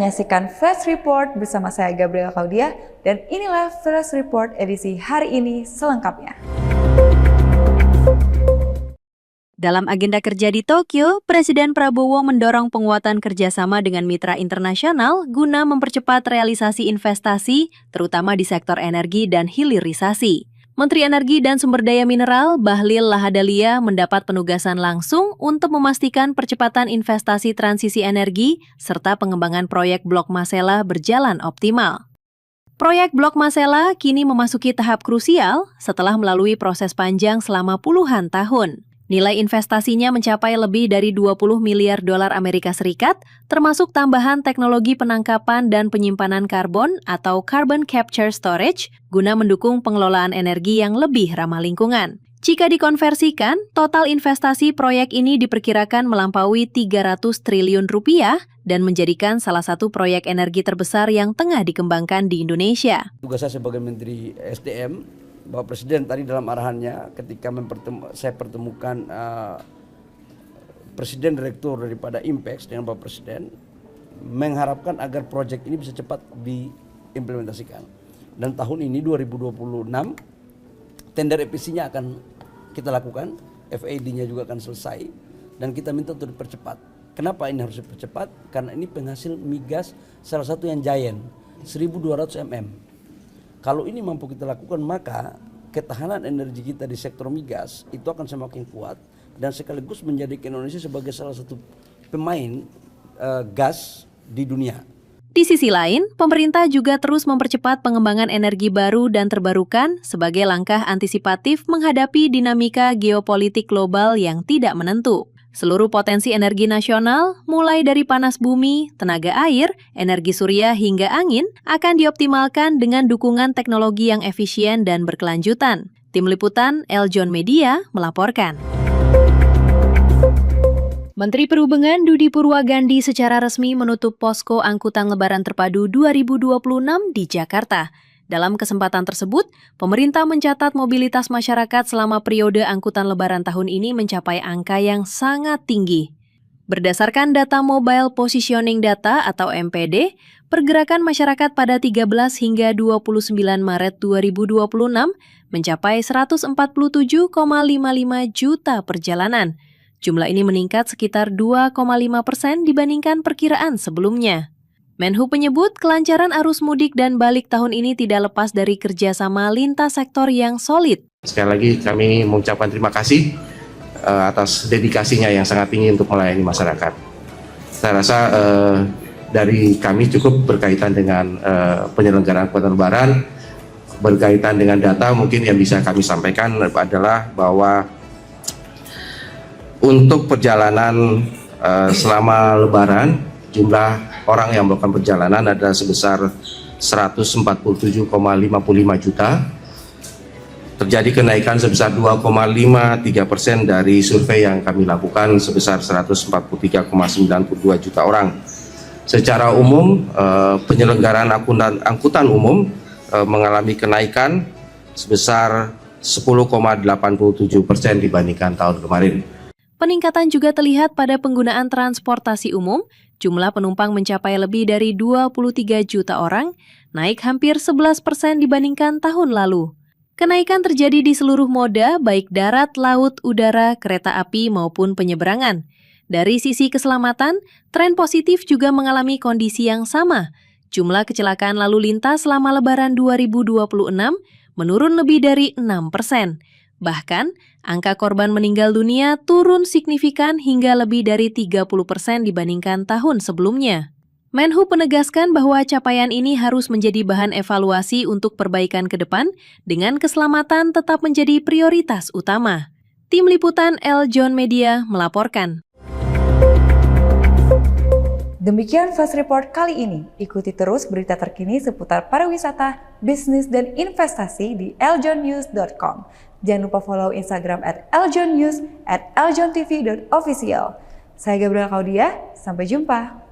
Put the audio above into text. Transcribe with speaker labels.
Speaker 1: menyaksikan Flash Report bersama saya Gabriela Claudia dan inilah Flash Report edisi hari ini selengkapnya.
Speaker 2: Dalam agenda kerja di Tokyo, Presiden Prabowo mendorong penguatan kerjasama dengan mitra internasional guna mempercepat realisasi investasi, terutama di sektor energi dan hilirisasi. Menteri Energi dan Sumber Daya Mineral Bahlil Lahadalia mendapat penugasan langsung untuk memastikan percepatan investasi transisi energi serta pengembangan proyek Blok Masela berjalan optimal. Proyek Blok Masela kini memasuki tahap krusial setelah melalui proses panjang selama puluhan tahun. Nilai investasinya mencapai lebih dari 20 miliar dolar Amerika Serikat, termasuk tambahan teknologi penangkapan dan penyimpanan karbon atau carbon capture storage, guna mendukung pengelolaan energi yang lebih ramah lingkungan. Jika dikonversikan, total investasi proyek ini diperkirakan melampaui 300 triliun rupiah dan menjadikan salah satu proyek energi terbesar yang tengah dikembangkan di Indonesia.
Speaker 3: Tugas saya sebagai Menteri SDM, Bapak Presiden tadi dalam arahannya ketika saya pertemukan Presiden Direktur daripada INPEX dengan Bapak Presiden, mengharapkan agar proyek ini bisa cepat diimplementasikan. Dan tahun ini 2026 tender EPC-nya akan kita lakukan, FID-nya juga akan selesai dan kita minta untuk dipercepat. Kenapa ini harus dipercepat? Karena ini penghasil migas salah satu yang giant, 1.200 mm. Kalau ini mampu kita lakukan, maka ketahanan energi kita di sektor migas itu akan semakin kuat dan sekaligus menjadikan Indonesia sebagai salah satu pemain gas di dunia.
Speaker 2: Di sisi lain, pemerintah juga terus mempercepat pengembangan energi baru dan terbarukan sebagai langkah antisipatif menghadapi dinamika geopolitik global yang tidak menentu. Seluruh potensi energi nasional, mulai dari panas bumi, tenaga air, energi surya hingga angin, akan dioptimalkan dengan dukungan teknologi yang efisien dan berkelanjutan. Tim Liputan Eljon Media melaporkan. Menteri Perhubungan Dudi Purwagandi secara resmi menutup posko angkutan Lebaran Terpadu 2026 di Jakarta. Dalam kesempatan tersebut, pemerintah mencatat mobilitas masyarakat selama periode angkutan Lebaran tahun ini mencapai angka yang sangat tinggi. Berdasarkan data Mobile Positioning Data atau MPD, pergerakan masyarakat pada 13 hingga 29 Maret 2026 mencapai 147,55 juta perjalanan. Jumlah ini meningkat sekitar 2,5% dibandingkan perkiraan sebelumnya. Menhub menyebut kelancaran arus mudik dan balik tahun ini tidak lepas dari kerjasama lintas sektor yang solid.
Speaker 4: Sekali lagi kami mengucapkan terima kasih atas dedikasinya yang sangat tinggi untuk melayani masyarakat. Saya rasa dari kami cukup berkaitan dengan penyelenggaraan angkutan Lebaran, berkaitan dengan data mungkin yang bisa kami sampaikan adalah bahwa untuk perjalanan selama Lebaran, jumlah orang yang melakukan perjalanan adalah sebesar 147,55 juta. Terjadi kenaikan sebesar 2,53% dari survei yang kami lakukan sebesar 143,92 juta orang. Secara umum, penyelenggaraan angkutan umum mengalami kenaikan sebesar 10,87% dibandingkan tahun kemarin.
Speaker 2: Peningkatan juga terlihat pada penggunaan transportasi umum. Jumlah penumpang mencapai lebih dari 23 juta orang, naik hampir 11% dibandingkan tahun lalu. Kenaikan terjadi di seluruh moda, baik darat, laut, udara, kereta api maupun penyeberangan. Dari sisi keselamatan, tren positif juga mengalami kondisi yang sama. Jumlah kecelakaan lalu lintas selama Lebaran 2026 menurun lebih dari 6%. Bahkan, angka korban meninggal dunia turun signifikan hingga lebih dari 30% dibandingkan tahun sebelumnya. Menhub menegaskan bahwa capaian ini harus menjadi bahan evaluasi untuk perbaikan ke depan, dengan keselamatan tetap menjadi prioritas utama. Tim Liputan Eljon Media melaporkan.
Speaker 1: Demikian Flash Report kali ini. Ikuti terus berita terkini seputar pariwisata, bisnis, dan investasi di eljonnews.com. Jangan lupa follow Instagram @eljonnews, @eljontv.official. Saya Gabriela Claudia, sampai jumpa.